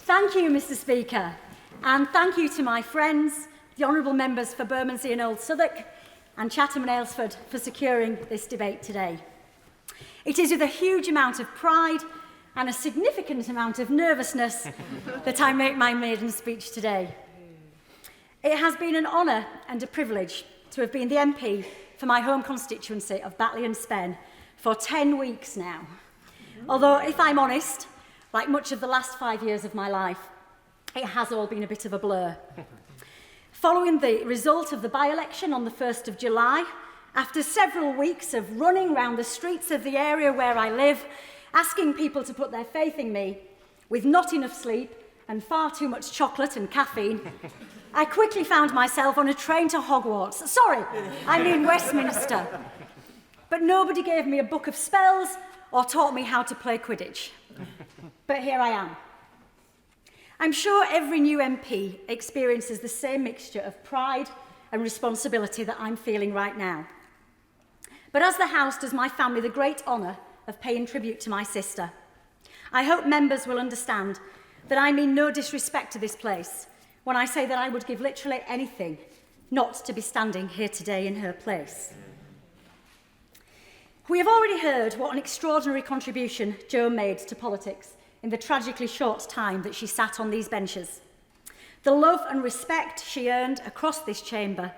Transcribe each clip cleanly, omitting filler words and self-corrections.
Thank you, Mr. Speaker, and thank you to my friends, the honourable members for Bermondsey and Old Southwark and Chatham and Aylesford for securing this debate today. It is with a huge amount of pride and a significant amount of nervousness that I make my maiden speech today. It has been an honour and a privilege to have been the MP for my home constituency of Batley and Spen for 10 weeks now. Although, if I'm honest, like much of the last 5 years of my life, it has all been a bit of a blur. Following the result of the by-election on the 1st of July, after several weeks of running around the streets of the area where I live, asking people to put their faith in me, with not enough sleep and far too much chocolate and caffeine, I quickly found myself on a train to Hogwarts. Sorry, I mean Westminster. But nobody gave me a book of spells or taught me how to play Quidditch. But here I am. I'm sure every new MP experiences the same mixture of pride and responsibility that I'm feeling right now. But as the House does my family the great honour of paying tribute to my sister, I hope members will understand that I mean no disrespect to this place when I say that I would give literally anything not to be standing here today in her place. We have already heard what an extraordinary contribution Jo made to politics in the tragically short time that she sat on these benches. The love and respect she earned across this chamber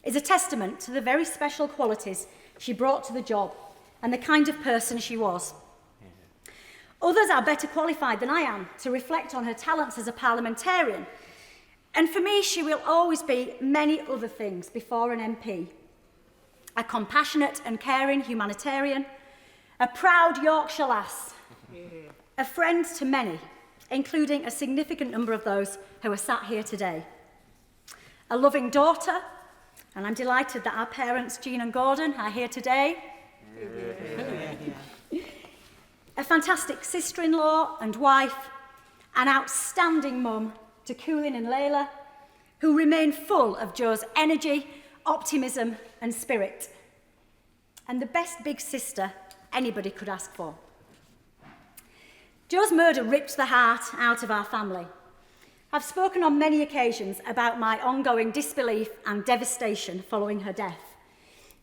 is a testament to the very special qualities she brought to the job and the kind of person she was. Others are better qualified than I am to reflect on her talents as a parliamentarian, and for me she will always be many other things before an MP. A compassionate and caring humanitarian, a proud Yorkshire lass, a friend to many, including a significant number of those who are sat here today, a loving daughter, and I'm delighted that our parents, Jean and Gordon, are here today, a fantastic sister-in-law and wife, an outstanding mum to Coolin and Layla, who remain full of Jo's energy, optimism and spirit, and the best big sister anybody could ask for. Jo's murder ripped the heart out of our family. I've spoken on many occasions about my ongoing disbelief and devastation following her death,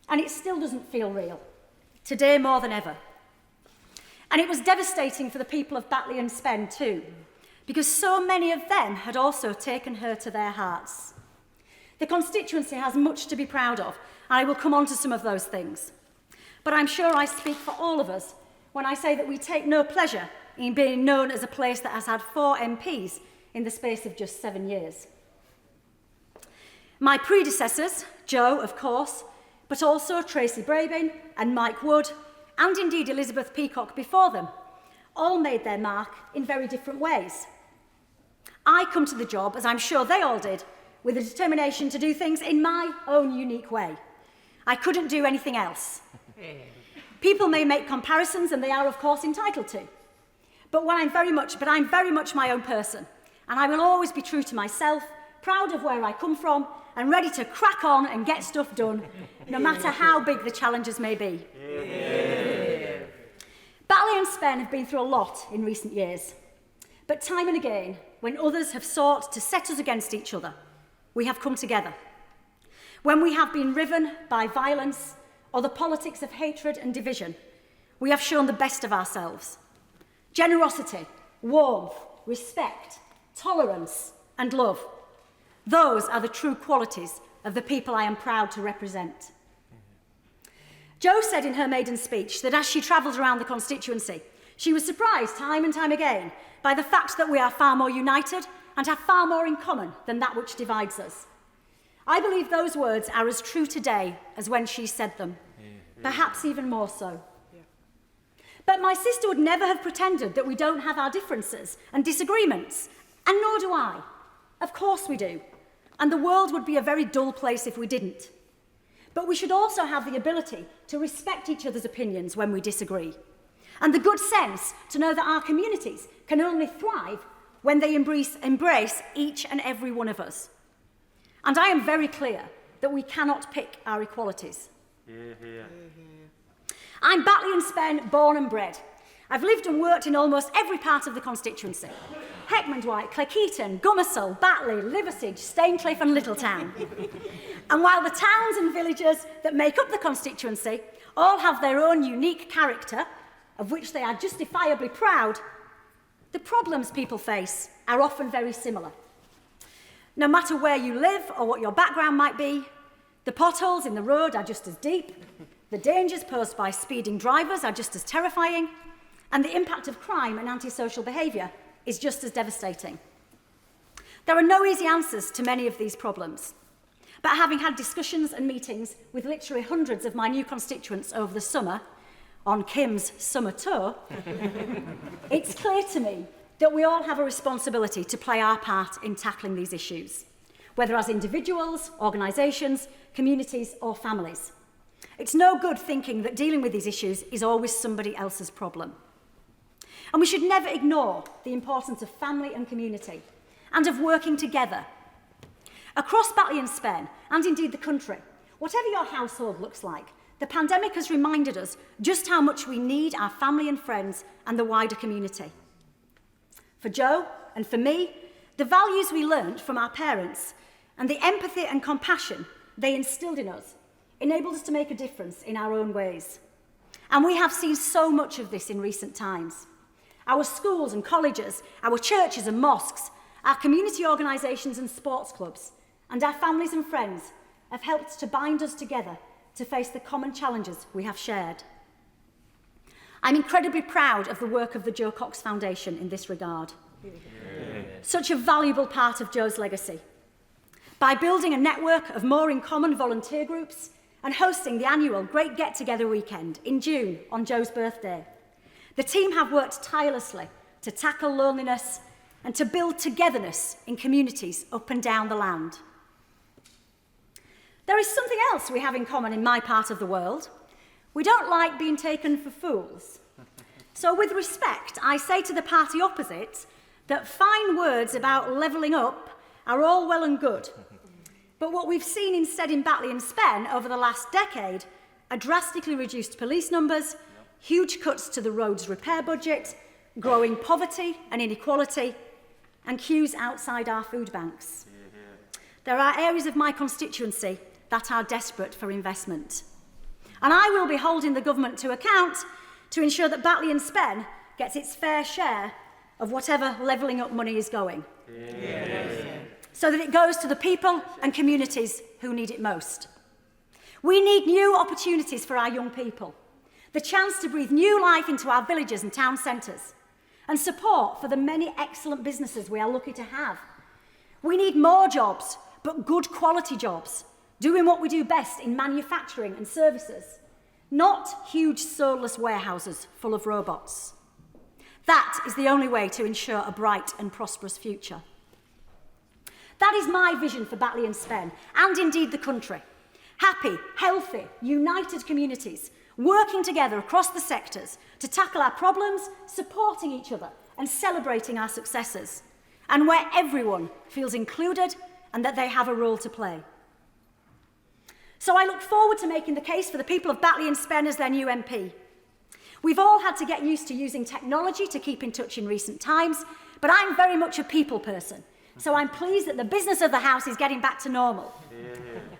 and it still doesn't feel real, today more than ever. And it was devastating for the people of Batley and Spen too, because so many of them had also taken her to their hearts. The constituency has much to be proud of, and I will come on to some of those things. But I'm sure I speak for all of us when I say that we take no pleasure in being known as a place that has had 4 MPs in the space of just 7 years. My predecessors, Jo, of course, but also Tracy Brabin and Mike Wood, and indeed Elizabeth Peacock before them, all made their mark in very different ways. I come to the job, as I'm sure they all did, with a determination to do things in my own unique way. I couldn't do anything else. People may make comparisons, and they are, of course, entitled to. But I'm very much my own person, and I will always be true to myself, proud of where I come from, and ready to crack on and get stuff done, no matter how big the challenges may be. Batley and Spen have been through a lot in recent years, but time and again, when others have sought to set us against each other, we have come together. When we have been riven by violence or the politics of hatred and division, we have shown the best of ourselves. Generosity, warmth, respect, tolerance and love. Those are the true qualities of the people I am proud to represent. Jo said in her maiden speech that as she travelled around the constituency, she was surprised time and time again by the fact that we are far more united and have far more in common than that which divides us. I believe those words are as true today as when she said them, perhaps even more so. But my sister would never have pretended that we don't have our differences and disagreements, and nor do I. Of course we do, and the world would be a very dull place if we didn't. But we should also have the ability to respect each other's opinions when we disagree, and the good sense to know that our communities can only thrive when they embrace each and every one of us. And I am very clear that we cannot pick our equalities. I'm Batley and Spen, born and bred. I've lived and worked in almost every part of the constituency. Heckmondwike, Cleckheaton, Gummersall, Batley, Liversedge, Staincliffe and Littletown. And while the towns and villages that make up the constituency all have their own unique character, of which they are justifiably proud, the problems people face are often very similar. No matter where you live or what your background might be, the potholes in the road are just as deep, the dangers posed by speeding drivers are just as terrifying, and the impact of crime and antisocial behaviour is just as devastating. There are no easy answers to many of these problems, but having had discussions and meetings with literally hundreds of my new constituents over the summer, on Kim's summer tour, it's clear to me that we all have a responsibility to play our part in tackling these issues, whether as individuals, organisations, communities or families. It's no good thinking that dealing with these issues is always somebody else's problem. And we should never ignore the importance of family and community, and of working together. Across Batley and Spen, and indeed the country, whatever your household looks like, the pandemic has reminded us just how much we need our family and friends and the wider community. For Jo and for me, the values we learnt from our parents and the empathy and compassion they instilled in us enabled us to make a difference in our own ways. And we have seen so much of this in recent times. Our schools and colleges, our churches and mosques, our community organisations and sports clubs, and our families and friends have helped to bind us together to face the common challenges we have shared. I'm incredibly proud of the work of the Jo Cox Foundation in this regard. Yeah. Such a valuable part of Jo's legacy. By building a network of more in common volunteer groups and hosting the annual Great Get Together weekend in June on Jo's birthday, the team have worked tirelessly to tackle loneliness and to build togetherness in communities up and down the land. There is something else we have in common in my part of the world. We don't like being taken for fools. So with respect, I say to the party opposite that fine words about levelling up are all well and good. But what we've seen instead in Batley and Spen over the last decade are drastically reduced police numbers, huge cuts to the roads repair budget, growing poverty and inequality, and queues outside our food banks. There are areas of my constituency that are desperate for investment. And I will be holding the government to account to ensure that Batley and Spen gets its fair share of whatever levelling up money is going. So that it goes to the people and communities who need it most. We need new opportunities for our young people, the chance to breathe new life into our villages and town centres, and support for the many excellent businesses we are lucky to have. We need more jobs, but good quality jobs, doing what we do best in manufacturing and services, not huge soulless warehouses full of robots. That is the only way to ensure a bright and prosperous future. That is my vision for Batley and Spen, and indeed the country. Happy, healthy, united communities, working together across the sectors to tackle our problems, supporting each other and celebrating our successes, and where everyone feels included and that they have a role to play. So I look forward to making the case for the people of Batley and Spen as their new MP. We've all had to get used to using technology to keep in touch in recent times, but I'm very much a people person, so I'm pleased that the business of the House is getting back to normal,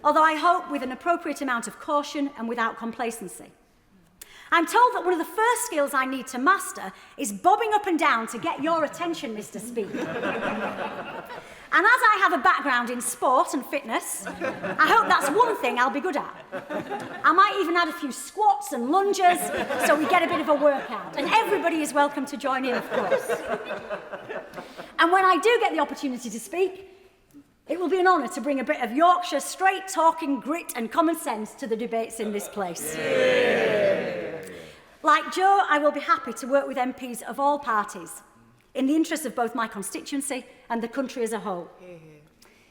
although I hope with an appropriate amount of caution and without complacency. I'm told that one of the first skills I need to master is bobbing up and down to get your attention, Mr. Speaker. And as I have a background in sport and fitness, I hope that's one thing I'll be good at. I might even add a few squats and lunges so we get a bit of a workout. And everybody is welcome to join in, of course. And when I do get the opportunity to speak, it will be an honour to bring a bit of Yorkshire straight-talking grit and common sense to the debates in this place. Like Jo, I will be happy to work with MPs of all parties in the interests of both my constituency and the country as a whole.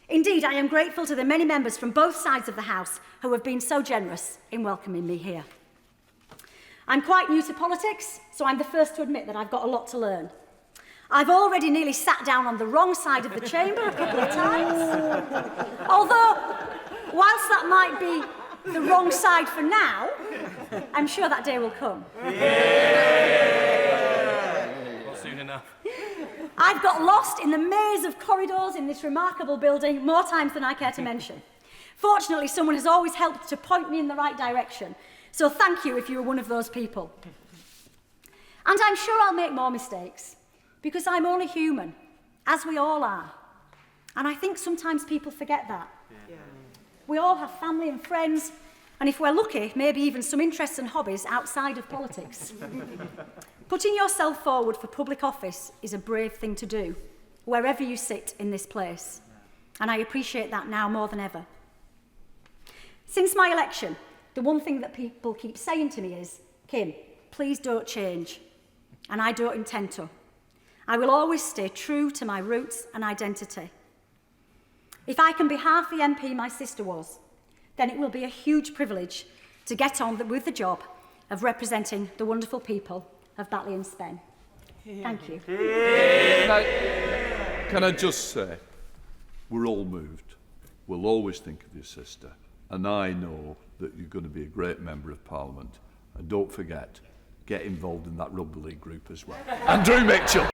Indeed, I am grateful to the many members from both sides of the House who have been so generous in welcoming me here. I'm quite new to politics, so I'm the first to admit that I've got a lot to learn. I've already nearly sat down on the wrong side of the chamber a couple of times. Although, whilst that might be the wrong side for now, I'm sure that day will come. Yeah. I've got lost in the maze of corridors in this remarkable building more times than I care to mention. Fortunately, someone has always helped to point me in the right direction. So thank you if you were one of those people. And I'm sure I'll make more mistakes, because I'm only human, as we all are. And I think sometimes people forget that. Yeah. We all have family and friends, and if we're lucky, maybe even some interests and hobbies outside of politics. Putting yourself forward for public office is a brave thing to do, wherever you sit in this place. And I appreciate that now more than ever. Since my election, the one thing that people keep saying to me is, Kim, please don't change. And I don't intend to. I will always stay true to my roots and identity. If I can be half the MP my sister was, then it will be a huge privilege to get on with the job of representing the wonderful people of Batley and Spen. Thank you. Can I just say, we're all moved. We'll always think of your sister. And I know that you're going to be a great member of Parliament. And don't forget, get involved in that rugby league group as well. Andrew Mitchell.